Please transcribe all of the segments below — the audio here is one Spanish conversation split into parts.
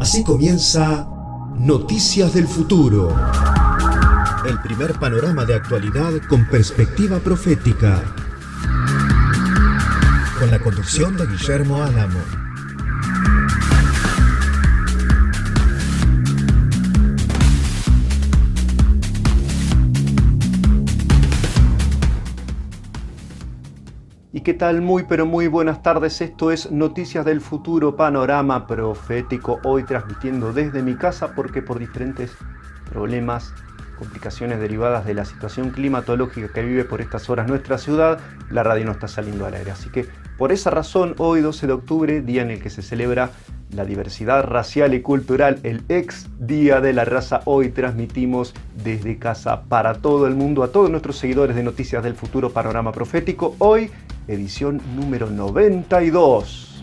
Así comienza Noticias del Futuro. El primer panorama de actualidad con perspectiva profética. Con la conducción de Guillermo Álamo. ¿Y qué tal? Muy pero muy buenas tardes. Esto es Noticias del Futuro, panorama profético. Hoy transmitiendo desde mi casa porque por diferentes problemas, complicaciones derivadas de la situación climatológica que vive por estas horas nuestra ciudad, la radio no está saliendo al aire. Así que por esa razón, hoy 12 de octubre, día en el que se celebra la diversidad racial y cultural, el ex Día de la Raza, hoy transmitimos desde casa para todo el mundo, a todos nuestros seguidores de Noticias del Futuro, panorama profético. Hoy, edición número 92.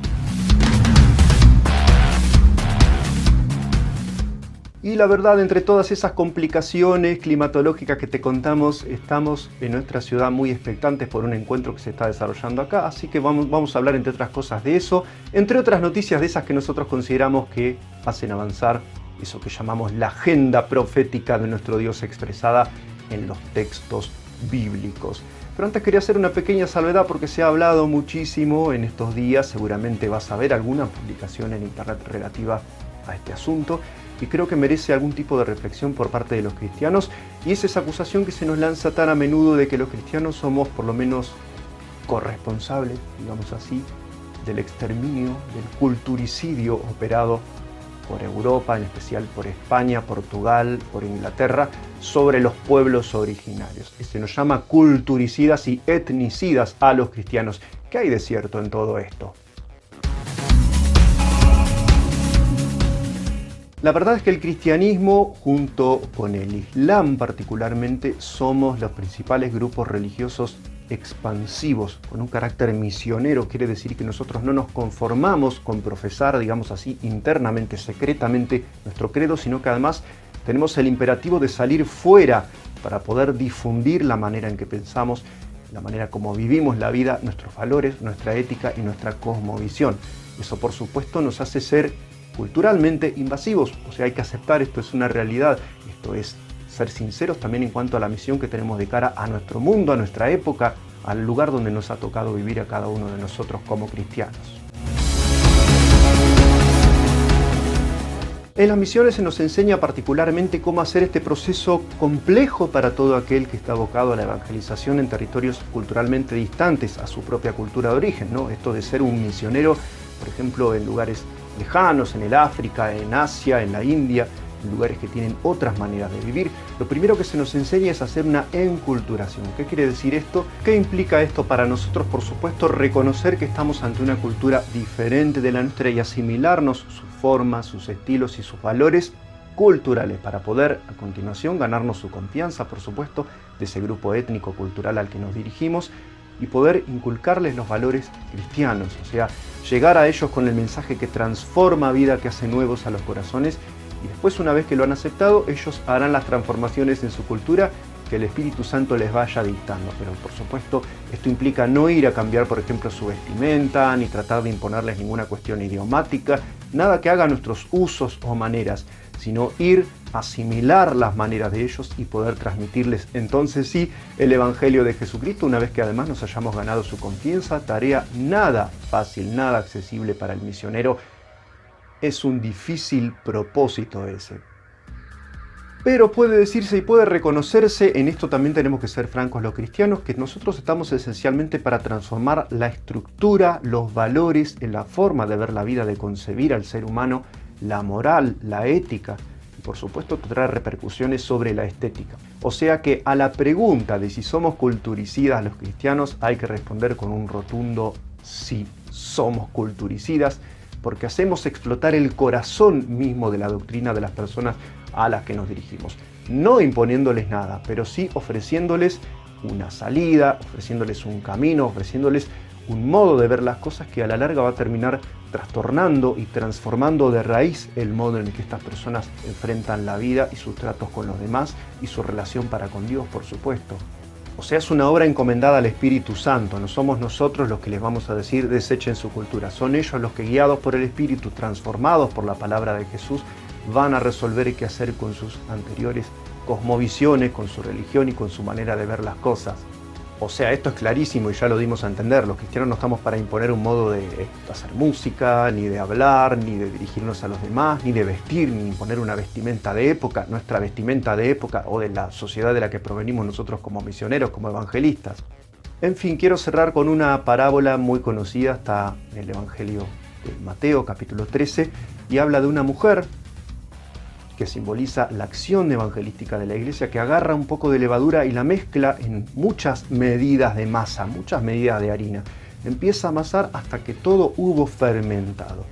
Y la verdad, entre todas esas complicaciones climatológicas que te contamos, estamos en nuestra ciudad muy expectantes por un encuentro que se está desarrollando acá, así que vamos a hablar entre otras cosas de eso, entre otras noticias de esas que nosotros consideramos que hacen avanzar eso que llamamos la agenda profética de nuestro Dios expresada en los textos bíblicos. Pero antes quería hacer una pequeña salvedad porque se ha hablado muchísimo en estos días, seguramente vas a ver alguna publicación en internet relativa a este asunto, y creo que merece algún tipo de reflexión por parte de los cristianos, y es esa acusación que se nos lanza tan a menudo de que los cristianos somos por lo menos corresponsables, digamos así, del exterminio, del culturicidio operado por Europa, en especial por España, Portugal, por Inglaterra, sobre los pueblos originarios. Se nos llama culturicidas y etnicidas a los cristianos. ¿Qué hay de cierto en todo esto? La verdad es que el cristianismo, junto con el Islam particularmente, somos los principales grupos religiosos expansivos, con un carácter misionero. Quiere decir que nosotros no nos conformamos con profesar, digamos así, internamente, secretamente nuestro credo, sino que además tenemos el imperativo de salir fuera para poder difundir la manera en que pensamos, la manera como vivimos la vida, nuestros valores, nuestra ética y nuestra cosmovisión. Eso, por supuesto, nos hace ser culturalmente invasivos, o sea, hay que aceptar, esto es una realidad, esto es ser sinceros también en cuanto a la misión que tenemos de cara a nuestro mundo, a nuestra época, al lugar donde nos ha tocado vivir a cada uno de nosotros como cristianos. En las misiones se nos enseña particularmente cómo hacer este proceso complejo para todo aquel que está abocado a la evangelización en territorios culturalmente distantes a su propia cultura de origen, ¿no? Esto de ser un misionero, por ejemplo, en lugares lejanos, en el África, en Asia, en la India, en lugares que tienen otras maneras de vivir. Lo primero que se nos enseña es hacer una enculturación. ¿Qué quiere decir esto? ¿Qué implica esto para nosotros? Por supuesto, reconocer que estamos ante una cultura diferente de la nuestra y asimilarnos sus formas, sus estilos y sus valores culturales para poder a continuación ganarnos su confianza, por supuesto, de ese grupo étnico cultural al que nos dirigimos y poder inculcarles los valores cristianos, o sea, llegar a ellos con el mensaje que transforma vida, que hace nuevos a los corazones, y después, una vez que lo han aceptado, ellos harán las transformaciones en su cultura que el Espíritu Santo les vaya dictando. Pero por supuesto, esto implica no ir a cambiar, por ejemplo, su vestimenta, ni tratar de imponerles ninguna cuestión idiomática, nada que haga nuestros usos o maneras, sino ir a asimilar las maneras de ellos y poder transmitirles entonces sí el Evangelio de Jesucristo, una vez que además nos hayamos ganado su confianza. Tarea nada fácil, nada accesible para el misionero. Es un difícil propósito ese. Pero puede decirse y puede reconocerse, en esto también tenemos que ser francos los cristianos, que nosotros estamos esencialmente para transformar la estructura, los valores, en la forma de ver la vida, de concebir al ser humano, la moral, la ética, y por supuesto tendrá repercusiones sobre la estética. O sea que a la pregunta de si somos culturicidas los cristianos hay que responder con un rotundo sí, somos culturicidas, porque hacemos explotar el corazón mismo de la doctrina de las personas a las que nos dirigimos. No imponiéndoles nada, pero sí ofreciéndoles una salida, ofreciéndoles un camino, ofreciéndoles un modo de ver las cosas que a la larga va a terminar trastornando y transformando de raíz el modo en el que estas personas enfrentan la vida y sus tratos con los demás y su relación para con Dios, por supuesto. O sea, es una obra encomendada al Espíritu Santo, no somos nosotros los que les vamos a decir desechen su cultura, son ellos los que, guiados por el Espíritu, transformados por la palabra de Jesús, van a resolver qué hacer con sus anteriores cosmovisiones, con su religión y con su manera de ver las cosas. O sea, esto es clarísimo y ya lo dimos a entender, los cristianos no estamos para imponer un modo de hacer música, ni de hablar, ni de dirigirnos a los demás, ni de vestir, ni imponer una vestimenta de época, nuestra vestimenta de época o de la sociedad de la que provenimos nosotros como misioneros, como evangelistas. En fin, quiero cerrar con una parábola muy conocida, está en el Evangelio de Mateo, capítulo 13, y habla de una mujer que simboliza la acción evangelística de la iglesia, que agarra un poco de levadura y la mezcla en muchas medidas de masa, muchas medidas de harina. Empieza a amasar hasta que todo hubo fermentado.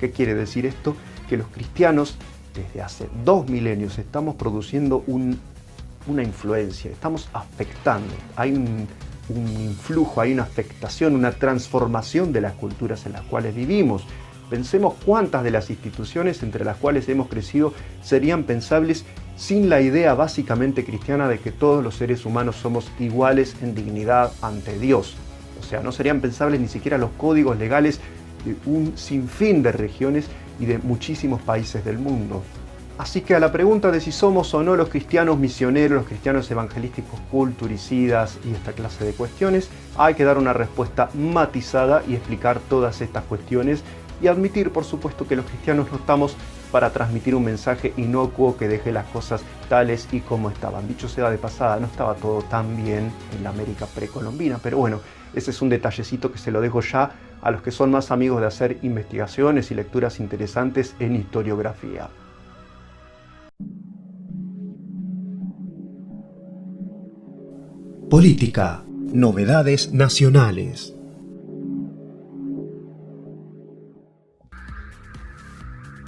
¿Qué quiere decir esto? Que los cristianos, desde hace 2 milenios, estamos produciendo una influencia, estamos afectando. Hay un influjo, hay una afectación, una transformación de las culturas en las cuales vivimos. Pensemos cuántas de las instituciones entre las cuales hemos crecido serían pensables sin la idea básicamente cristiana de que todos los seres humanos somos iguales en dignidad ante Dios. O sea, no serían pensables ni siquiera los códigos legales de un sinfín de regiones y de muchísimos países del mundo. Así que a la pregunta de si somos o no los cristianos misioneros, los cristianos evangelísticos culturicidas y esta clase de cuestiones, hay que dar una respuesta matizada y explicar todas estas cuestiones y admitir, por supuesto, que los cristianos no estamos para transmitir un mensaje inocuo que deje las cosas tales y como estaban. Dicho sea de pasada, no estaba todo tan bien en la América precolombina, pero bueno, ese es un detallecito que se lo dejo ya a los que son más amigos de hacer investigaciones y lecturas interesantes en historiografía. Política. Novedades nacionales.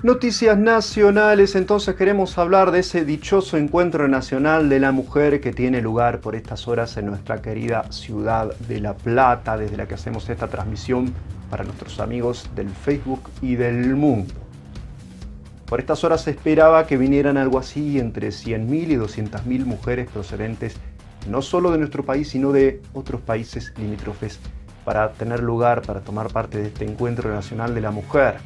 Noticias nacionales, entonces queremos hablar de ese dichoso encuentro nacional de la mujer que tiene lugar por estas horas en nuestra querida ciudad de La Plata, desde la que hacemos esta transmisión para nuestros amigos del Facebook y del mundo. Por estas horas se esperaba que vinieran algo así entre 100.000 y 200.000 mujeres procedentes no solo de nuestro país, sino de otros países limítrofes para tener lugar, para tomar parte de este encuentro nacional de la mujer.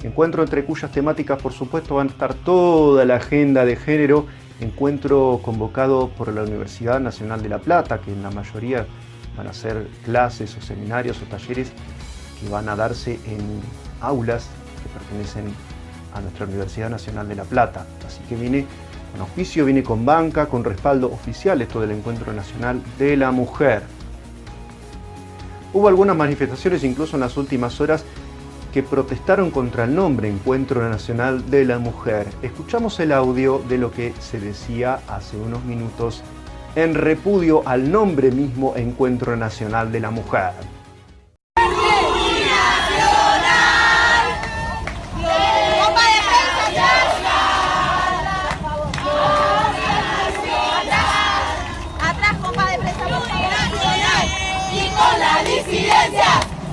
Encuentro entre cuyas temáticas, por supuesto, van a estar toda la agenda de género, encuentro convocado por la Universidad Nacional de La Plata, que en la mayoría van a ser clases o seminarios o talleres que van a darse en aulas que pertenecen a nuestra Universidad Nacional de La Plata. Así que viene con auspicio, viene con banca, con respaldo oficial esto del Encuentro Nacional de la Mujer. Hubo algunas manifestaciones incluso en las últimas horas que protestaron contra el nombre Encuentro Nacional de la Mujer. Escuchamos el audio de lo que se decía hace unos minutos en repudio al nombre mismo Encuentro Nacional de la Mujer.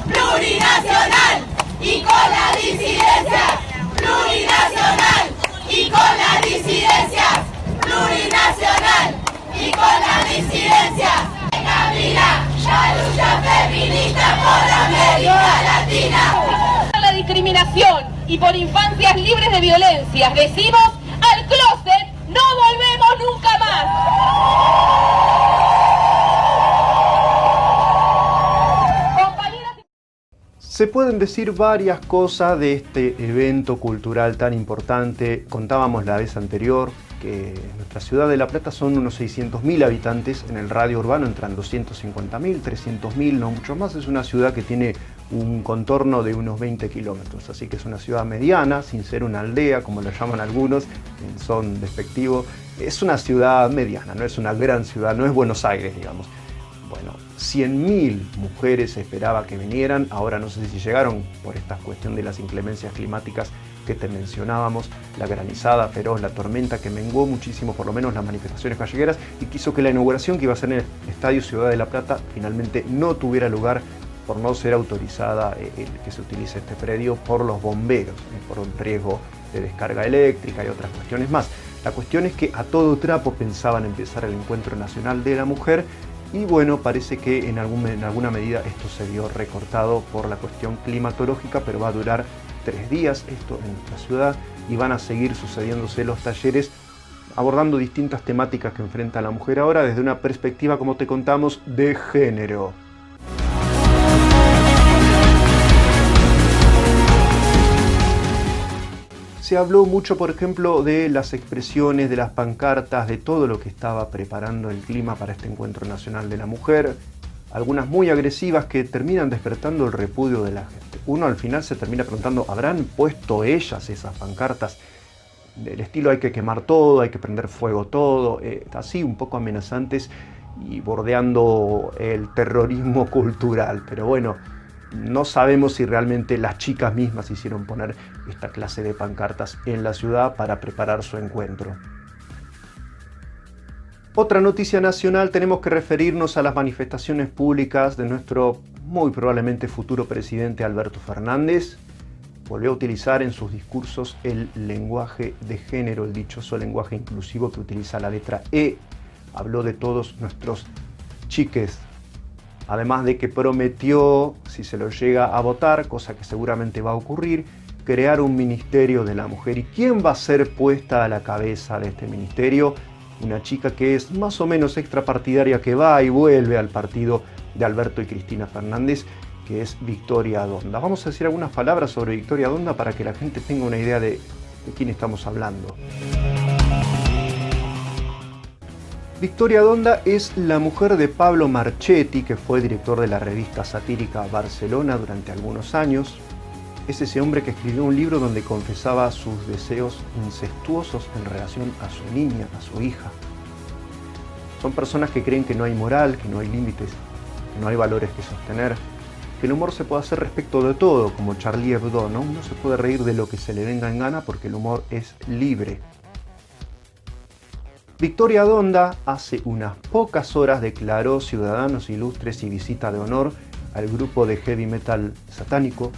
Plurinacional y con la disidencia plurinacional y con la disidencia plurinacional y con la disidencia camina la lucha feminista por América Latina. La discriminación y por infancias libres de violencia, decimos al closet no volvemos nunca más. Se pueden decir varias cosas de este evento cultural tan importante. Contábamos la vez anterior que en nuestra ciudad de La Plata son unos 600.000 habitantes, en el radio urbano entran 250.000, 300.000, no mucho más. Es una ciudad que tiene un contorno de unos 20 kilómetros, así que es una ciudad mediana, sin ser una aldea, como lo llaman algunos, en son despectivo. Es una ciudad mediana, no es una gran ciudad, no es Buenos Aires, digamos. Bueno, 100.000 mujeres se esperaba que vinieran, ahora no sé si llegaron por esta cuestión de las inclemencias climáticas que te mencionábamos, la granizada feroz, la tormenta que menguó muchísimo, por lo menos las manifestaciones callejeras, y quiso que la inauguración que iba a ser en el Estadio Ciudad de La Plata finalmente no tuviera lugar por no ser autorizada que se utilice este predio por los bomberos, por un riesgo de descarga eléctrica y otras cuestiones más. La cuestión es que a todo trapo pensaban empezar el Encuentro Nacional de la Mujer y bueno, parece que en alguna medida esto se vio recortado por la cuestión climatológica, pero va a durar 3 días esto en nuestra ciudad y van a seguir sucediéndose los talleres abordando distintas temáticas que enfrenta la mujer ahora desde una perspectiva, como te contamos, de género. Se habló mucho, por ejemplo, de las expresiones, de las pancartas, de todo lo que estaba preparando el clima para este Encuentro Nacional de la Mujer. Algunas muy agresivas que terminan despertando el repudio de la gente. Uno al final se termina preguntando, ¿habrán puesto ellas esas pancartas? Del estilo hay que quemar todo, hay que prender fuego todo, así un poco amenazantes y bordeando el terrorismo cultural. Pero bueno, no sabemos si realmente las chicas mismas hicieron poner esta clase de pancartas en la ciudad para preparar su encuentro. Otra noticia nacional, tenemos que referirnos a las manifestaciones públicas de nuestro muy probablemente futuro presidente Alberto Fernández. Volvió a utilizar en sus discursos el lenguaje de género, el dichoso lenguaje inclusivo que utiliza la letra E. Habló de todos nuestros chiques. Además de que prometió, si se lo llega a votar, cosa que seguramente va a ocurrir, crear un ministerio de la mujer. ¿Y quién va a ser puesta a la cabeza de este ministerio? Una chica que es más o menos extrapartidaria, que va y vuelve al partido de Alberto y Cristina Fernández, que es Victoria Donda. Vamos a decir algunas palabras sobre Victoria Donda para que la gente tenga una idea de quién estamos hablando. Victoria Donda es la mujer de Pablo Marchetti, que fue director de la revista satírica Barcelona durante algunos años. Es ese hombre que escribió un libro donde confesaba sus deseos incestuosos en relación a su niña, a su hija. Son personas que creen que no hay moral, que no hay límites, que no hay valores que sostener, que el humor se puede hacer respecto de todo, como Charlie Hebdo, ¿no? Uno se puede reír de lo que se le venga en gana porque el humor es libre. Victoria Donda hace unas pocas horas declaró ciudadanos ilustres y visita de honor al grupo de heavy metal satánico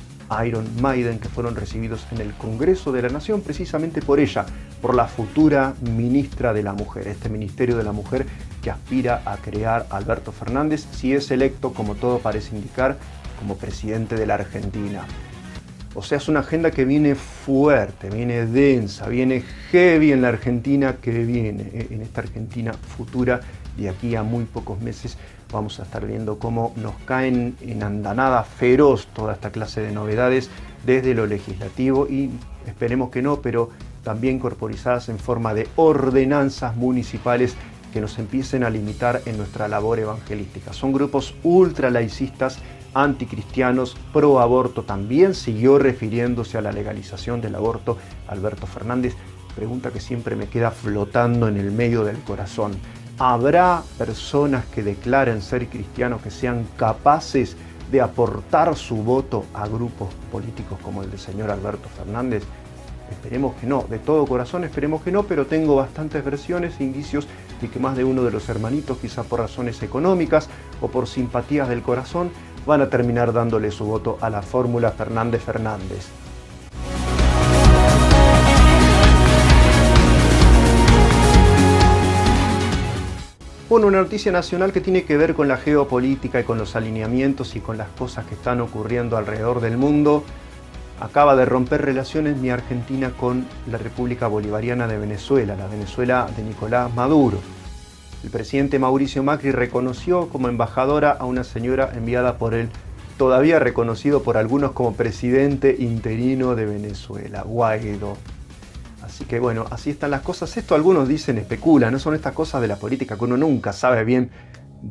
Iron Maiden, que fueron recibidos en el Congreso de la Nación precisamente por ella, por la futura ministra de la Mujer, este Ministerio de la Mujer que aspira a crear Alberto Fernández, si es electo, como todo parece indicar, como presidente de la Argentina. O sea, es una agenda que viene fuerte, viene densa, viene heavy en la Argentina que viene, en esta Argentina futura. De aquí a muy pocos meses vamos a estar viendo cómo nos caen en andanada feroz toda esta clase de novedades desde lo legislativo y esperemos que no, pero también corporizadas en forma de ordenanzas municipales que nos empiecen a limitar en nuestra labor evangelística. Son grupos ultralaicistas, anticristianos, pro aborto. También siguió refiriéndose a la legalización del aborto Alberto Fernández. Pregunta que siempre me queda flotando en el medio del corazón. ¿Habrá personas que declaren ser cristianos que sean capaces de aportar su voto a grupos políticos como el del señor Alberto Fernández? Esperemos que no, de todo corazón esperemos que no, pero tengo bastantes versiones e indicios de que más de uno de los hermanitos, quizá por razones económicas o por simpatías del corazón, van a terminar dándole su voto a la fórmula Fernández-Fernández. Bueno, una noticia nacional que tiene que ver con la geopolítica y con los alineamientos y con las cosas que están ocurriendo alrededor del mundo. Acaba de romper relaciones mi Argentina con la República Bolivariana de Venezuela, la Venezuela de Nicolás Maduro. El presidente Mauricio Macri reconoció como embajadora a una señora enviada por él, todavía reconocido por algunos como presidente interino de Venezuela, Guaidó. Así que bueno, así están las cosas. Esto algunos dicen, especulan, no son estas cosas de la política que uno nunca sabe bien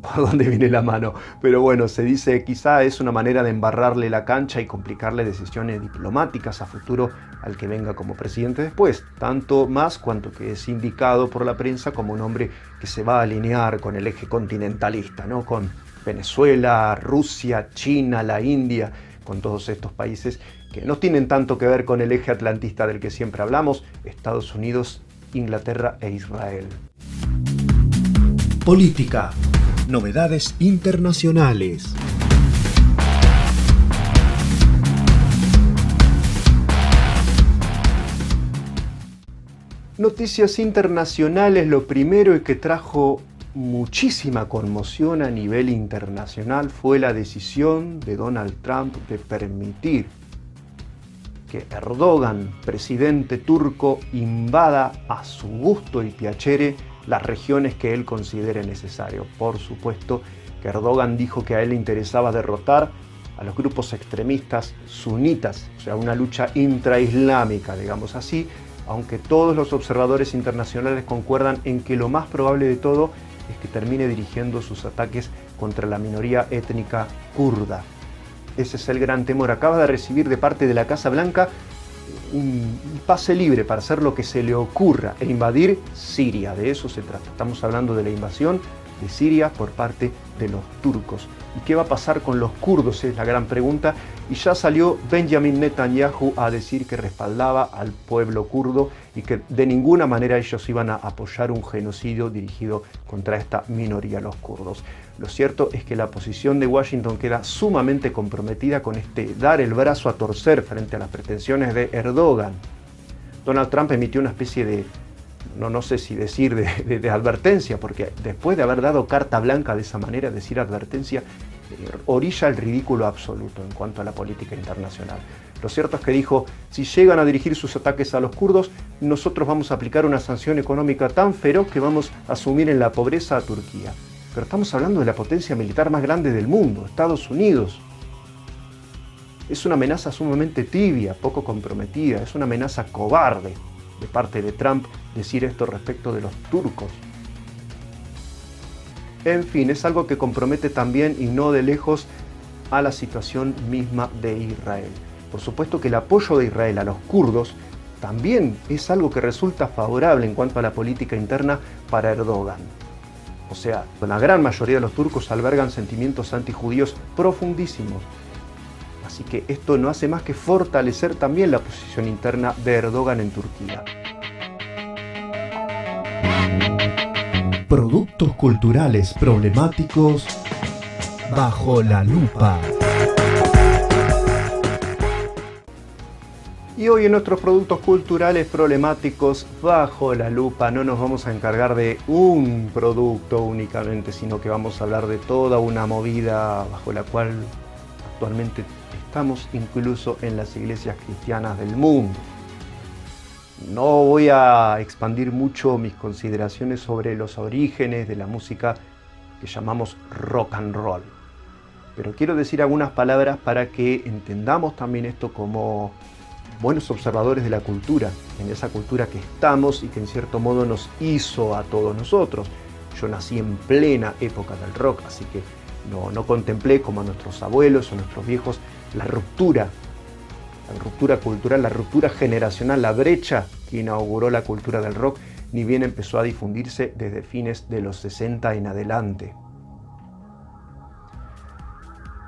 por dónde viene la mano. Pero bueno, se dice quizá es una manera de embarrarle la cancha y complicarle decisiones diplomáticas a futuro al que venga como presidente después. Tanto más cuanto que es indicado por la prensa como un hombre que se va a alinear con el eje continentalista, ¿no? Con Venezuela, Rusia, China, la India, con todos estos países que no tienen tanto que ver con el eje atlantista del que siempre hablamos, Estados Unidos, Inglaterra e Israel. Política. Novedades internacionales. Noticias internacionales, lo primero y que trajo muchísima conmoción a nivel internacional fue la decisión de Donald Trump de permitir que Erdogan, presidente turco, invada a su gusto y piacere las regiones que él considere necesario. Por supuesto que Erdogan dijo que a él le interesaba derrotar a los grupos extremistas sunitas, o sea, una lucha intraislámica, digamos así, aunque todos los observadores internacionales concuerdan en que lo más probable de todo es que termine dirigiendo sus ataques contra la minoría étnica kurda. Ese es el gran temor. Acaba de recibir de parte de la Casa Blanca un pase libre para hacer lo que se le ocurra e invadir Siria. De eso se trata. Estamos hablando de la invasión de Siria por parte de los turcos. ¿Y qué va a pasar con los kurdos? Es la gran pregunta. Y ya salió Benjamin Netanyahu a decir que respaldaba al pueblo kurdo y que de ninguna manera ellos iban a apoyar un genocidio dirigido contra esta minoría, los kurdos. Lo cierto es que la posición de Washington queda sumamente comprometida con dar el brazo a torcer frente a las pretensiones de Erdogan. Donald Trump emitió una especie de, no sé si decir de advertencia, porque después de haber dado carta blanca de esa manera, decir advertencia orilla el ridículo absoluto en cuanto a la política internacional. Lo cierto es que dijo, si llegan a dirigir sus ataques a los kurdos, nosotros vamos a aplicar una sanción económica tan feroz que vamos a sumir en la pobreza a Turquía. Pero estamos hablando de la potencia militar más grande del mundo, Estados Unidos. Es una amenaza sumamente tibia, poco comprometida, es una amenaza cobarde de parte de Trump decir esto respecto de los turcos. En fin, es algo que compromete también y no de lejos a la situación misma de Israel. Por supuesto que el apoyo de Israel a los kurdos también es algo que resulta favorable en cuanto a la política interna para Erdogan. O sea, la gran mayoría de los turcos albergan sentimientos antijudíos profundísimos. Así que esto no hace más que fortalecer también la posición interna de Erdogan en Turquía. Productos culturales problemáticos bajo la lupa. Y hoy en nuestros productos culturales problemáticos bajo la lupa no nos vamos a encargar de un producto únicamente, sino que vamos a hablar de toda una movida bajo la cual actualmente estamos incluso en las iglesias cristianas del mundo. No voy a expandir mucho mis consideraciones sobre los orígenes de la música que llamamos rock and roll, pero quiero decir algunas palabras para que entendamos también esto como buenos observadores de la cultura, en esa cultura que estamos y que en cierto modo nos hizo a todos nosotros. Yo nací en plena época del rock, así que no contemplé como a nuestros abuelos o nuestros viejos la ruptura cultural, la ruptura generacional, la brecha que inauguró la cultura del rock, ni bien empezó a difundirse desde fines de los 60 en adelante.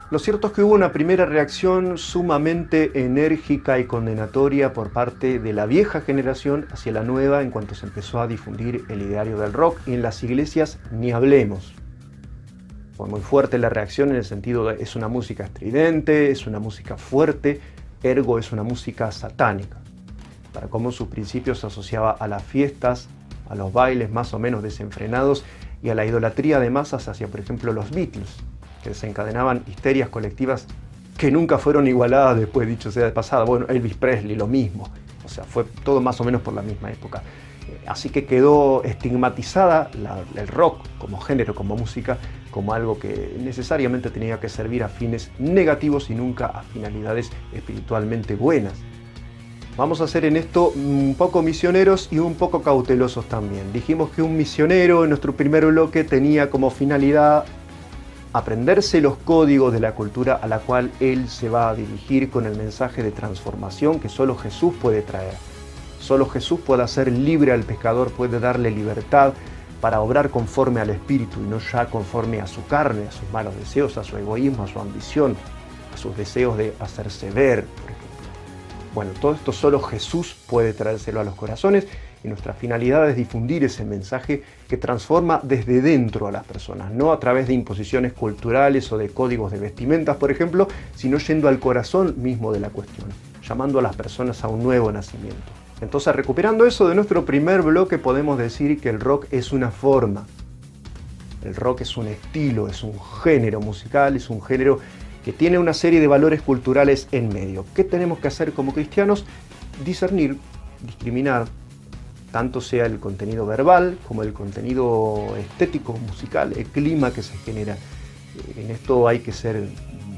Lo cierto es que hubo una primera reacción sumamente enérgica y condenatoria por parte de la vieja generación hacia la nueva en cuanto se empezó a difundir el ideario del rock, y en las iglesias ni hablemos. Fue muy fuerte la reacción en el sentido de es una música estridente, es una música fuerte, ergo es una música satánica. Para cómo en sus principios se asociaba a las fiestas, a los bailes más o menos desenfrenados y a la idolatría de masas hacia, por ejemplo, los Beatles, que desencadenaban histerias colectivas que nunca fueron igualadas después, dicho sea de pasada. Bueno, Elvis Presley, lo mismo. O sea, fue todo más o menos por la misma época. Así que quedó estigmatizada el rock como género, como música, como algo que necesariamente tenía que servir a fines negativos y nunca a finalidades espiritualmente buenas. Vamos a ser en esto un poco misioneros y un poco cautelosos también. Dijimos que un misionero en nuestro primer bloque tenía como finalidad aprenderse los códigos de la cultura a la cual él se va a dirigir con el mensaje de transformación que solo Jesús puede traer. Solo Jesús puede hacer libre al pecador, puede darle libertad para obrar conforme al Espíritu y no ya conforme a su carne, a sus malos deseos, a su egoísmo, a su ambición, a sus deseos de hacerse ver, por ejemplo. Bueno, todo esto solo Jesús puede traérselo a los corazones y nuestra finalidad es difundir ese mensaje que transforma desde dentro a las personas, no a través de imposiciones culturales o de códigos de vestimentas, por ejemplo, sino yendo al corazón mismo de la cuestión, llamando a las personas a un nuevo nacimiento. Entonces, recuperando eso de nuestro primer bloque, podemos decir que el rock es una forma. El rock es un estilo, es un género musical, es un género que tiene una serie de valores culturales en medio. ¿Qué tenemos que hacer como cristianos? Discernir, discriminar, tanto sea el contenido verbal como el contenido estético, musical, el clima que se genera. En esto hay que ser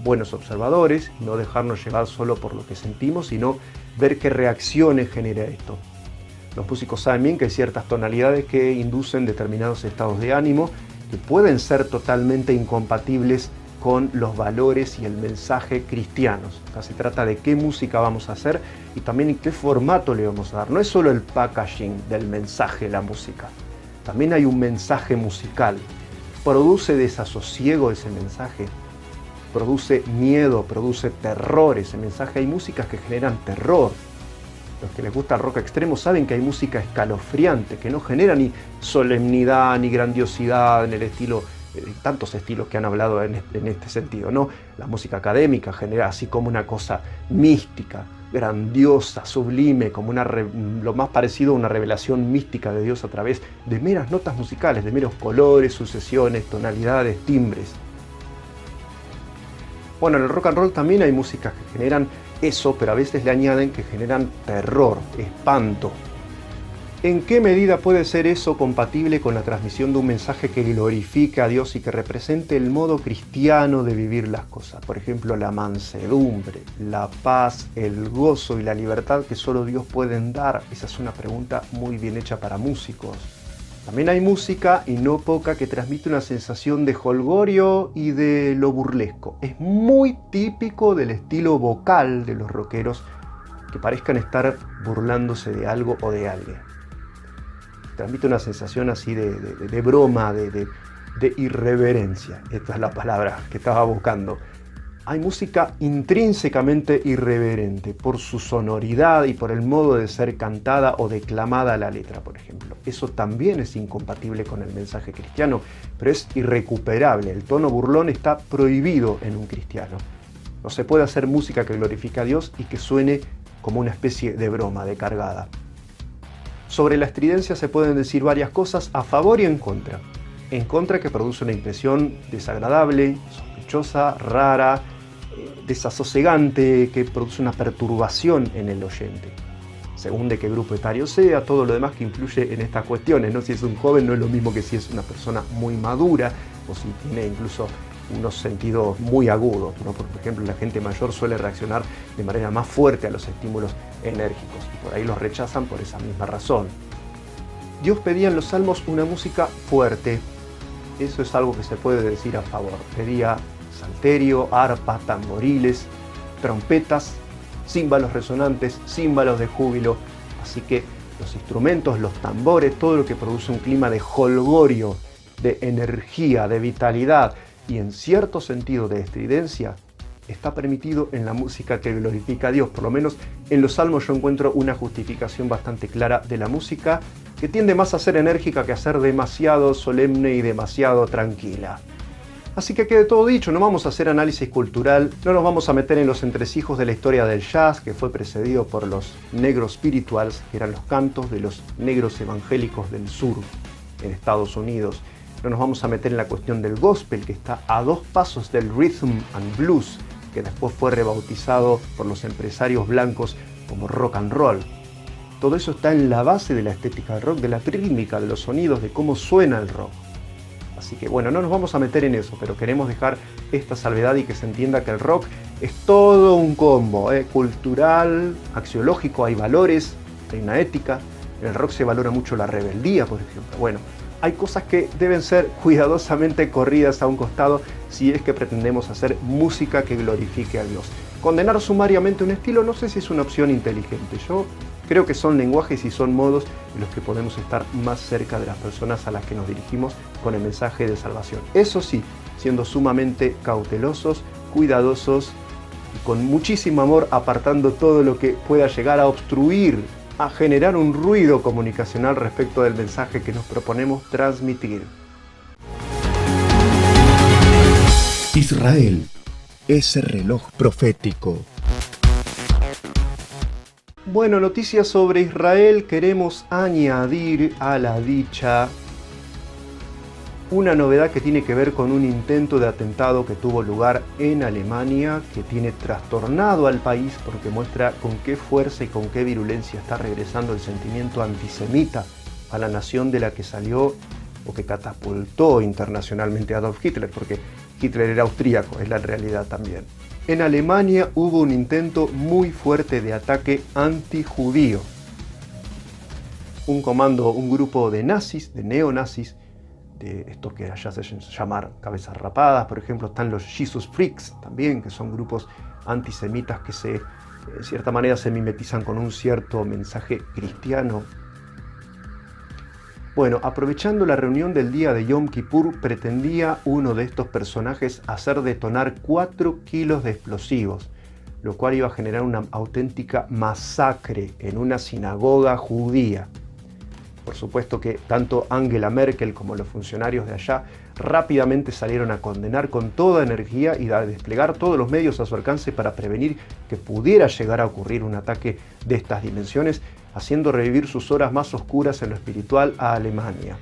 buenos observadores, no dejarnos llevar solo por lo que sentimos, sino ver qué reacciones genera esto. Los músicos saben bien que hay ciertas tonalidades que inducen determinados estados de ánimo que pueden ser totalmente incompatibles con los valores y el mensaje cristianos. Acá se trata de qué música vamos a hacer y también en qué formato le vamos a dar. No es solo el packaging del mensaje, la música. También hay un mensaje musical. ¿Produce desasosiego ese mensaje? ¿Produce miedo? ¿Produce terror ese mensaje? Hay músicas que generan terror. Los que les gusta el rock extremo saben que hay música escalofriante, que no genera ni solemnidad ni grandiosidad en el estilo, tantos estilos que han hablado en este sentido, ¿no? La música académica genera así como una cosa mística, grandiosa, sublime, como lo más parecido a una revelación mística de Dios a través de meras notas musicales, de meros colores, sucesiones, tonalidades, timbres. Bueno, en el rock and roll también hay músicas que generan eso, pero a veces le añaden que generan terror, espanto. ¿En qué medida puede ser eso compatible con la transmisión de un mensaje que glorifique a Dios y que represente el modo cristiano de vivir las cosas? Por ejemplo, la mansedumbre, la paz, el gozo y la libertad que solo Dios puede dar. Esa es una pregunta muy bien hecha para músicos. También hay música, y no poca, que transmite una sensación de jolgorio y de lo burlesco. Es muy típico del estilo vocal de los rockeros que parezcan estar burlándose de algo o de alguien. Transmite una sensación así de broma, de irreverencia. Esta es la palabra que estaba buscando. Hay música intrínsecamente irreverente por su sonoridad y por el modo de ser cantada o declamada la letra, por ejemplo. Eso también es incompatible con el mensaje cristiano, pero es irrecuperable. El tono burlón está prohibido en un cristiano. No se puede hacer música que glorifique a Dios y que suene como una especie de broma, de cargada. Sobre la estridencia se pueden decir varias cosas a favor y en contra. En contra, que produce una impresión desagradable, sospechosa, rara, desasosegante, que produce una perturbación en el oyente. Según de qué grupo etario sea, todo lo demás que influye en estas cuestiones, ¿no? Si es un joven no es lo mismo que si es una persona muy madura o si tiene incluso unos sentidos muy agudos, ¿no? Por ejemplo, la gente mayor suele reaccionar de manera más fuerte a los estímulos enérgicos y por ahí los rechazan por esa misma razón. Dios pedía en los salmos una música fuerte. Eso es algo que se puede decir a favor. Pedía salterio, arpa, tamboriles, trompetas, címbalos resonantes, címbalos de júbilo. Así que los instrumentos, los tambores, todo lo que produce un clima de jolgorio, de energía, de vitalidad y en cierto sentido de estridencia, está permitido en la música que glorifica a Dios. Por lo menos en los salmos yo encuentro una justificación bastante clara de la música que tiende más a ser enérgica que a ser demasiado solemne y demasiado tranquila. Así que quede todo dicho, no vamos a hacer análisis cultural, no nos vamos a meter en los entresijos de la historia del jazz, que fue precedido por los negros spirituals, que eran los cantos de los negros evangélicos del sur, en Estados Unidos. No nos vamos a meter en la cuestión del gospel, que está a 2 pasos del rhythm and blues, que después fue rebautizado por los empresarios blancos como rock and roll. Todo eso está en la base de la estética del rock, de la rítmica, de los sonidos, de cómo suena el rock. Así que bueno, no nos vamos a meter en eso, pero queremos dejar esta salvedad y que se entienda que el rock es todo un combo, cultural, axiológico, hay valores, hay una ética. En el rock se valora mucho la rebeldía, por ejemplo. Bueno, hay cosas que deben ser cuidadosamente corridas a un costado si es que pretendemos hacer música que glorifique a Dios. Condenar sumariamente un estilo no sé si es una opción inteligente. Yo creo que son lenguajes y son modos en los que podemos estar más cerca de las personas a las que nos dirigimos con el mensaje de salvación. Eso sí, siendo sumamente cautelosos, cuidadosos y con muchísimo amor, apartando todo lo que pueda llegar a obstruir, a generar un ruido comunicacional respecto del mensaje que nos proponemos transmitir. Israel, ese reloj profético. Bueno, noticias sobre Israel. Queremos añadir a la dicha una novedad que tiene que ver con un intento de atentado que tuvo lugar en Alemania, que tiene trastornado al país porque muestra con qué fuerza y con qué virulencia está regresando el sentimiento antisemita a la nación de la que salió o que catapultó internacionalmente a Adolf Hitler, porque Hitler era austríaco, es la realidad también. En Alemania hubo un intento muy fuerte de ataque antijudío. Un grupo de nazis, de neonazis, de estos que allá se llaman cabezas rapadas, por ejemplo, están los Jesus Freaks también, que son grupos antisemitas que en cierta manera se mimetizan con un cierto mensaje cristiano. Bueno, aprovechando la reunión del día de Yom Kippur, pretendía uno de estos personajes hacer detonar 4 kilos de explosivos, lo cual iba a generar una auténtica masacre en una sinagoga judía. Por supuesto que tanto Angela Merkel como los funcionarios de allá rápidamente salieron a condenar con toda energía y a desplegar todos los medios a su alcance para prevenir que pudiera llegar a ocurrir un ataque de estas dimensiones, haciendo revivir sus horas más oscuras en lo espiritual a Alemania.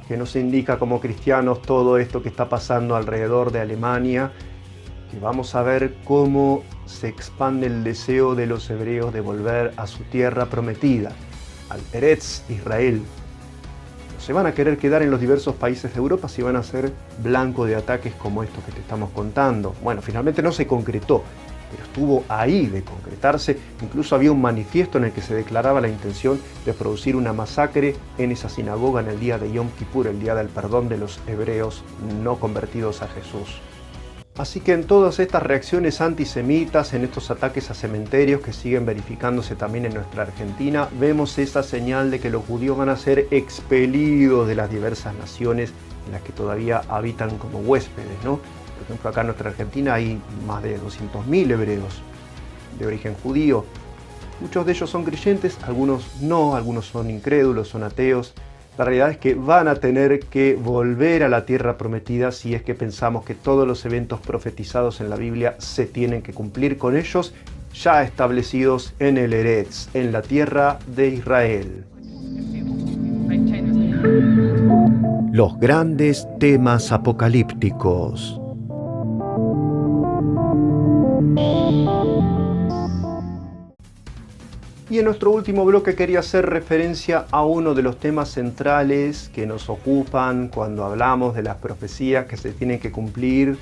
Que nos indica como cristianos todo esto que está pasando alrededor de Alemania, que vamos a ver cómo se expande el deseo de los hebreos de volver a su tierra prometida, al Eretz Israel. No se van a querer quedar en los diversos países de Europa si van a ser blanco de ataques como estos que te estamos contando. Bueno, finalmente no se concretó, pero estuvo ahí de concretarse. Incluso había un manifiesto en el que se declaraba la intención de producir una masacre en esa sinagoga en el día de Yom Kippur, el día del perdón de los hebreos no convertidos a Jesús. Así que en todas estas reacciones antisemitas, en estos ataques a cementerios que siguen verificándose también en nuestra Argentina, vemos esa señal de que los judíos van a ser expelidos de las diversas naciones en las que todavía habitan como huéspedes, ¿no? Por ejemplo, acá en nuestra Argentina hay más de 200.000 hebreos de origen judío. Muchos de ellos son creyentes, algunos no, algunos son incrédulos, son ateos. La realidad es que van a tener que volver a la tierra prometida si es que pensamos que todos los eventos profetizados en la Biblia se tienen que cumplir con ellos ya establecidos en el Eretz, en la tierra de Israel. Los grandes temas apocalípticos. Y en nuestro último bloque quería hacer referencia a uno de los temas centrales que nos ocupan cuando hablamos de las profecías que se tienen que cumplir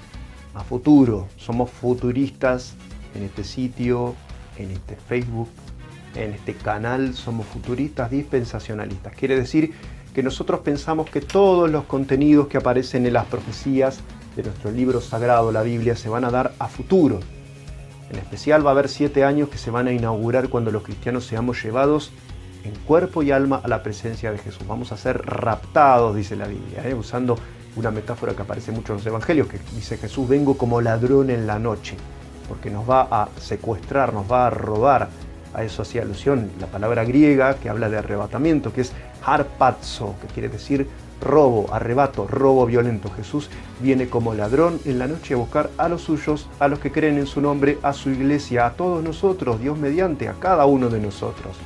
a futuro. Somos futuristas en este sitio, en este Facebook, en este canal. Somos futuristas dispensacionalistas. Quiere decir que nosotros pensamos que todos los contenidos que aparecen en las profecías de nuestro libro sagrado, la Biblia, se van a dar a futuro. En especial va a haber 7 años que se van a inaugurar cuando los cristianos seamos llevados en cuerpo y alma a la presencia de Jesús. Vamos a ser raptados, dice la Biblia, usando una metáfora que aparece mucho en los evangelios, que dice Jesús: vengo como ladrón en la noche, porque nos va a secuestrar, nos va a robar. A eso hacía alusión la palabra griega que habla de arrebatamiento, que es harpazo, que quiere decir robo, arrebato, robo violento. Jesús viene como ladrón en la noche a buscar a los suyos, a los que creen en su nombre, a su iglesia, a todos nosotros, Dios mediante, a cada uno de nosotros.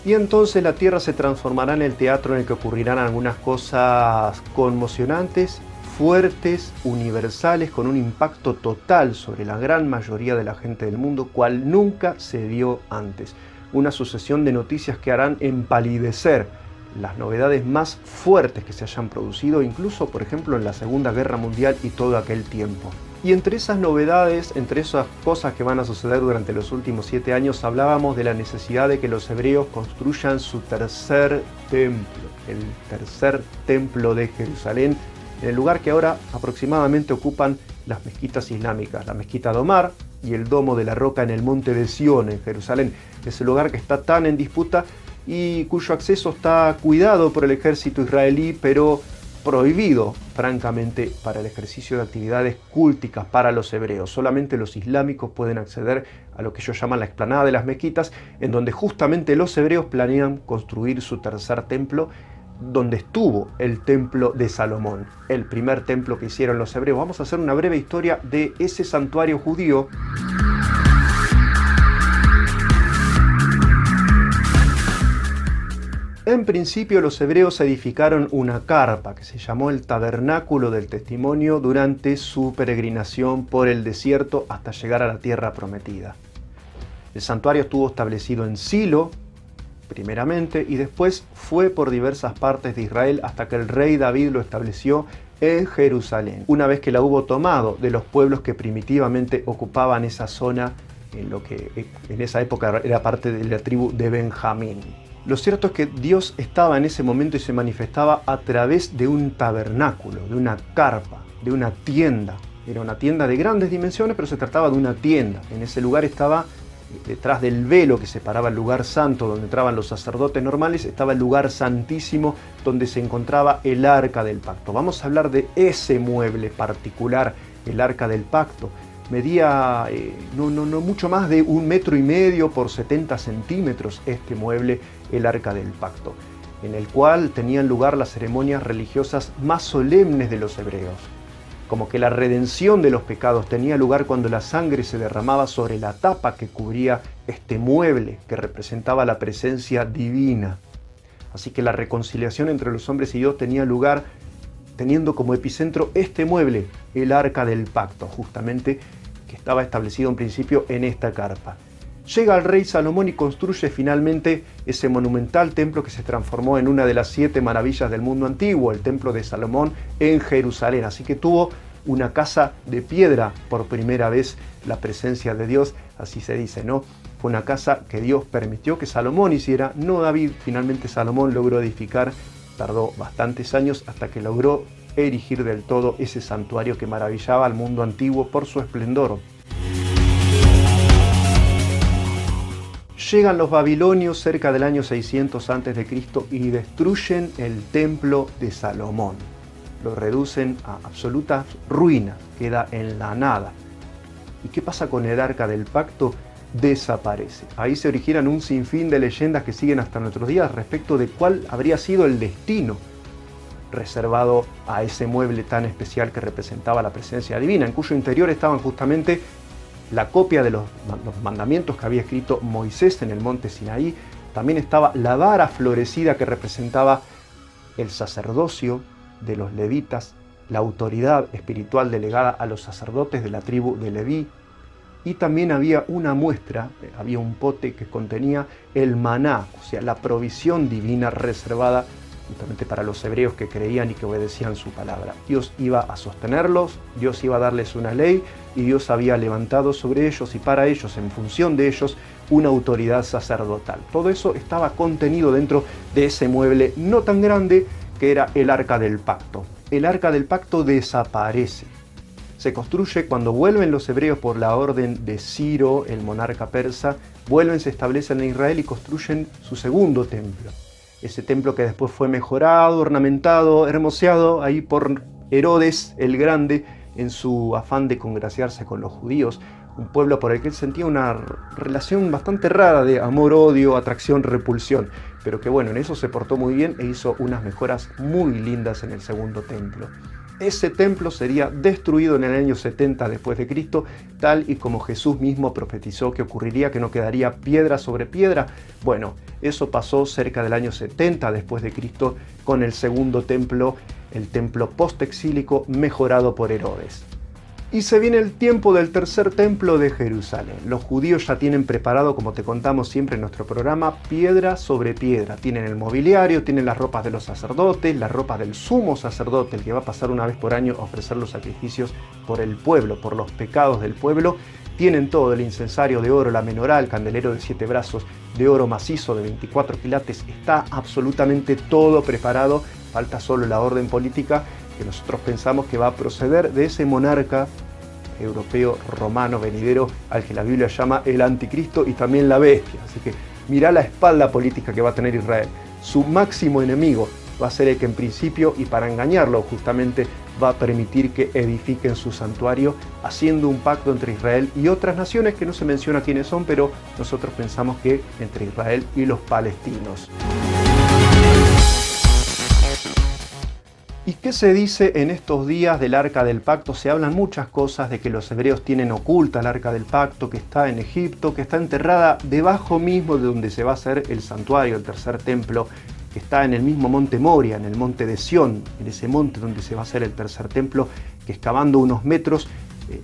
Y entonces la tierra se transformará en el teatro en el que ocurrirán algunas cosas conmocionantes, fuertes, universales, con un impacto total sobre la gran mayoría de la gente del mundo, cual nunca se vio antes. Una sucesión de noticias que harán empalidecer las novedades más fuertes que se hayan producido, incluso, por ejemplo, en la Segunda Guerra Mundial y todo aquel tiempo. Y entre esas novedades, entre esas cosas que van a suceder durante los últimos 7 años, hablábamos de la necesidad de que los hebreos construyan su tercer templo, el tercer templo de Jerusalén, en el lugar que ahora aproximadamente ocupan las mezquitas islámicas, la mezquita de Omar y el domo de la roca en el monte de Sión, en Jerusalén. Es el lugar que está tan en disputa y cuyo acceso está cuidado por el ejército israelí, pero prohibido, francamente, para el ejercicio de actividades cúlticas para los hebreos. Solamente los islámicos pueden acceder a lo que ellos llaman la explanada de las mezquitas, en donde justamente los hebreos planean construir su tercer templo, donde estuvo el templo de Salomón, el primer templo que hicieron los hebreos. Vamos a hacer una breve historia de ese santuario judío En principio los hebreos edificaron una carpa que se llamó el Tabernáculo del Testimonio durante su peregrinación por el desierto hasta llegar a la tierra prometida. El santuario estuvo establecido en Silo, primeramente, y después fue por diversas partes de Israel hasta que el rey David lo estableció en Jerusalén, una vez que la hubo tomado de los pueblos que primitivamente ocupaban esa zona, en lo que en esa época era parte de la tribu de Benjamín. Lo cierto es que Dios estaba en ese momento y se manifestaba a través de un tabernáculo, de una carpa, de una tienda. Era una tienda de grandes dimensiones, pero se trataba de una tienda. En ese lugar estaba, detrás del velo que separaba el lugar santo donde entraban los sacerdotes normales, estaba el lugar santísimo donde se encontraba el arca del pacto. Vamos a hablar de ese mueble particular, el arca del pacto. Medía no mucho más de 1,5 metros por 70 centímetros este mueble, el arca del pacto, en el cual tenían lugar las ceremonias religiosas más solemnes de los hebreos. Como que la redención de los pecados tenía lugar cuando la sangre se derramaba sobre la tapa que cubría este mueble, que representaba la presencia divina. Así que la reconciliación entre los hombres y Dios tenía lugar teniendo como epicentro este mueble, el arca del pacto, justamente, que estaba establecido en principio en esta carpa. Llega el rey Salomón y construye finalmente ese monumental templo que se transformó en una de las 7 maravillas del mundo antiguo, el templo de Salomón en Jerusalén. Así que tuvo una casa de piedra por primera vez, la presencia de Dios, así se dice, ¿no? Fue una casa que Dios permitió que Salomón hiciera, no David. Finalmente Salomón logró edificar. Tardó bastantes años hasta que logró erigir del todo ese santuario que maravillaba al mundo antiguo por su esplendor. Llegan los babilonios cerca del año 600 a.C. y destruyen el templo de Salomón. Lo reducen a absoluta ruina, queda en la nada. ¿Y qué pasa con el arca del pacto? Desaparece. Ahí se originan un sinfín de leyendas que siguen hasta nuestros días respecto de cuál habría sido el destino reservado a ese mueble tan especial que representaba la presencia divina, en cuyo interior estaban justamente la copia de los mandamientos que había escrito Moisés en el monte Sinaí. También estaba la vara florecida que representaba el sacerdocio de los levitas, la autoridad espiritual delegada a los sacerdotes de la tribu de Leví. Y también había una muestra, había un pote que contenía el maná, o sea, la provisión divina reservada justamente para los hebreos que creían y que obedecían su palabra. Dios iba a sostenerlos, Dios iba a darles una ley y Dios había levantado sobre ellos y para ellos, en función de ellos, una autoridad sacerdotal. Todo eso estaba contenido dentro de ese mueble no tan grande que era el arca del pacto. El arca del pacto desaparece. Se construye cuando vuelven los hebreos por la orden de Ciro, el monarca persa, vuelven, se establecen en Israel y construyen su segundo templo. Ese templo que después fue mejorado, ornamentado, hermoseado ahí por Herodes el Grande en su afán de congraciarse con los judíos, un pueblo por el que él sentía una relación bastante rara de amor-odio, atracción-repulsión, pero que bueno, en eso se portó muy bien e hizo unas mejoras muy lindas en el segundo templo. Ese templo sería destruido en el año 70 después de Cristo, tal y como Jesús mismo profetizó que ocurriría, que no quedaría piedra sobre piedra. Bueno, eso pasó cerca del año 70 después de Cristo con el segundo templo, el templo postexílico mejorado por Herodes. Y se viene el tiempo del tercer templo de Jerusalén. Los judíos ya tienen preparado, como te contamos siempre en nuestro programa, piedra sobre piedra. Tienen el mobiliario, tienen las ropas de los sacerdotes, las ropas del sumo sacerdote, el que va a pasar una vez por año a ofrecer los sacrificios por el pueblo, por los pecados del pueblo. Tienen todo, el incensario de oro, la menorá, el candelero de 7 brazos de oro macizo de 24 quilates. Está absolutamente todo preparado. Falta solo la orden política que nosotros pensamos que va a proceder de ese monarca europeo romano venidero al que la Biblia llama el anticristo y también la bestia. Así que mirá la espalda política que va a tener Israel. Su máximo enemigo va a ser el que en principio, y para engañarlo justamente, va a permitir que edifiquen su santuario, haciendo un pacto entre Israel y otras naciones que no se menciona quiénes son, pero nosotros pensamos que entre Israel y los palestinos. ¿Y qué se dice en estos días del Arca del Pacto? Se hablan muchas cosas de que los hebreos tienen oculta el Arca del Pacto, que está en Egipto, que está enterrada debajo mismo de donde se va a hacer el santuario, el tercer templo que está en el mismo monte Moria, en el monte de Sión, en ese monte donde se va a hacer el tercer templo, que excavando unos metros,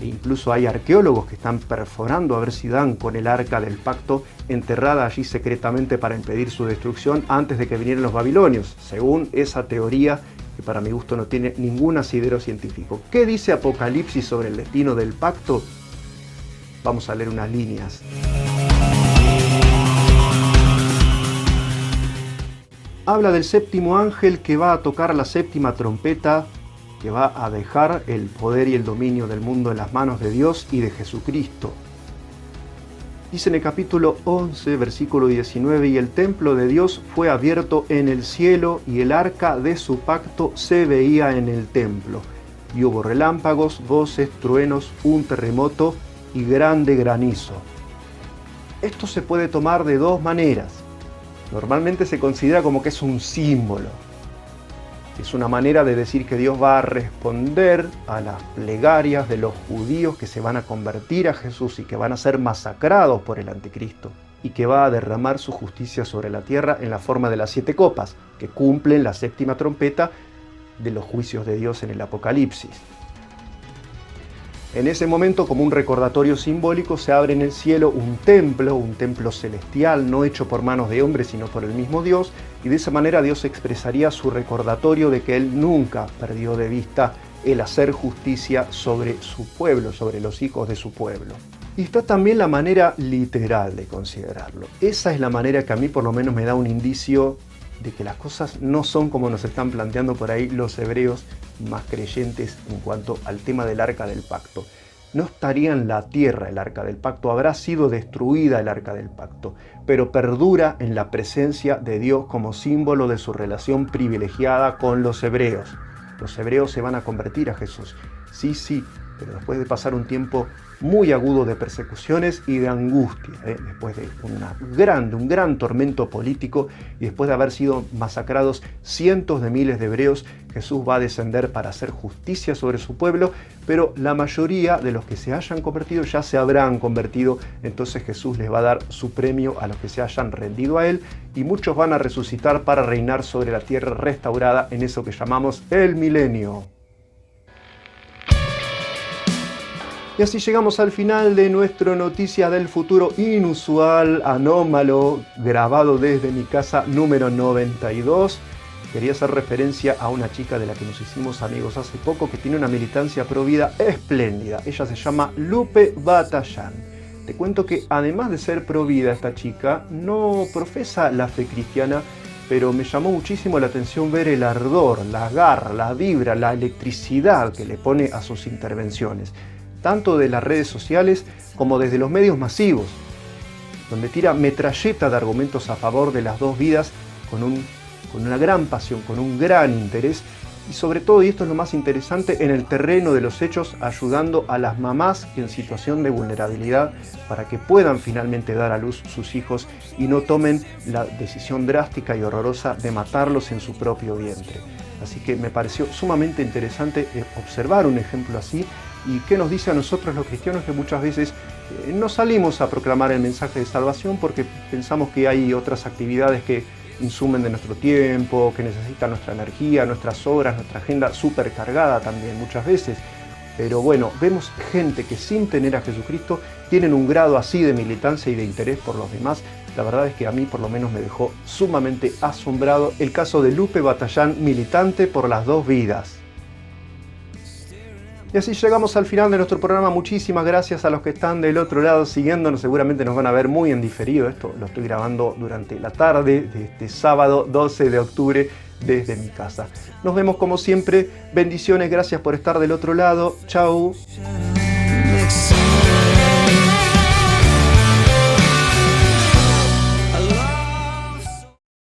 incluso hay arqueólogos que están perforando a ver si dan con el arca del pacto enterrada allí secretamente para impedir su destrucción antes de que vinieran los babilonios, según esa teoría que para mi gusto no tiene ningún asidero científico. ¿Qué dice Apocalipsis sobre el destino del pacto? Vamos a leer unas líneas. Habla del séptimo ángel que va a tocar la séptima trompeta, que va a dejar el poder y el dominio del mundo en las manos de Dios y de Jesucristo. Dice en el capítulo 11, versículo 19, y el templo de Dios fue abierto en el cielo y el arca de su pacto se veía en el templo. Y hubo relámpagos, voces, truenos, un terremoto y grande granizo. Esto se puede tomar de dos maneras. Normalmente se considera como que es un símbolo. Es una manera de decir que Dios va a responder a las plegarias de los judíos que se van a convertir a Jesús y que van a ser masacrados por el anticristo, y que va a derramar su justicia sobre la tierra en la forma de las 7 copas, que cumplen la séptima trompeta de los juicios de Dios en el Apocalipsis. En ese momento, como un recordatorio simbólico, se abre en el cielo un templo celestial, no hecho por manos de hombres, sino por el mismo Dios, y de esa manera Dios expresaría su recordatorio de que Él nunca perdió de vista el hacer justicia sobre su pueblo, sobre los hijos de su pueblo. Y está también la manera literal de considerarlo. Esa es la manera que a mí por lo menos me da un indicio de que las cosas no son como nos están planteando por ahí los hebreos más creyentes en cuanto al tema del arca del pacto. No estaría en la tierra el arca del pacto, habrá sido destruida el arca del pacto, pero perdura en la presencia de Dios como símbolo de su relación privilegiada con los hebreos. Los hebreos se van a convertir a Jesús, sí, pero después de pasar un tiempo muy agudo de persecuciones y de angustia, después de un gran tormento político y después de haber sido masacrados cientos de miles de hebreos, Jesús va a descender para hacer justicia sobre su pueblo, pero la mayoría de los que se hayan convertido ya se habrán convertido, entonces Jesús les va a dar su premio a los que se hayan rendido a Él, y muchos van a resucitar para reinar sobre la tierra restaurada en eso que llamamos el milenio. Y así llegamos al final de nuestro Noticias del Futuro inusual, anómalo, grabado desde mi casa número 92. Quería hacer referencia a una chica de la que nos hicimos amigos hace poco, que tiene una militancia pro vida espléndida. Ella se llama Lupe Batallán. Te cuento que además de ser pro vida, esta chica no profesa la fe cristiana, pero me llamó muchísimo la atención ver el ardor, la garra, la vibra, la electricidad que le pone a sus intervenciones, tanto de las redes sociales como desde los medios masivos, donde tira metralleta de argumentos a favor de las dos vidas con una gran pasión, con un gran interés, y sobre todo, y esto es lo más interesante, en el terreno de los hechos, ayudando a las mamás en situación de vulnerabilidad para que puedan finalmente dar a luz sus hijos y no tomen la decisión drástica y horrorosa de matarlos en su propio vientre. Así que me pareció sumamente interesante observar un ejemplo así. ¿Y qué nos dice a nosotros los cristianos? Que muchas veces no salimos a proclamar el mensaje de salvación porque pensamos que hay otras actividades que insumen de nuestro tiempo, que necesitan nuestra energía, nuestras horas, nuestra agenda supercargada también muchas veces. Pero bueno, vemos gente que sin tener a Jesucristo tienen un grado así de militancia y de interés por los demás. La verdad es que a mí por lo menos me dejó sumamente asombrado el caso de Lupe Batallán, militante por las dos vidas. Y así llegamos al final de nuestro programa. Muchísimas gracias a los que están del otro lado siguiéndonos. Seguramente nos van a ver muy en diferido. Esto lo estoy grabando durante la tarde de este sábado 12 de octubre desde mi casa. Nos vemos como siempre. Bendiciones, gracias por estar del otro lado. Chau.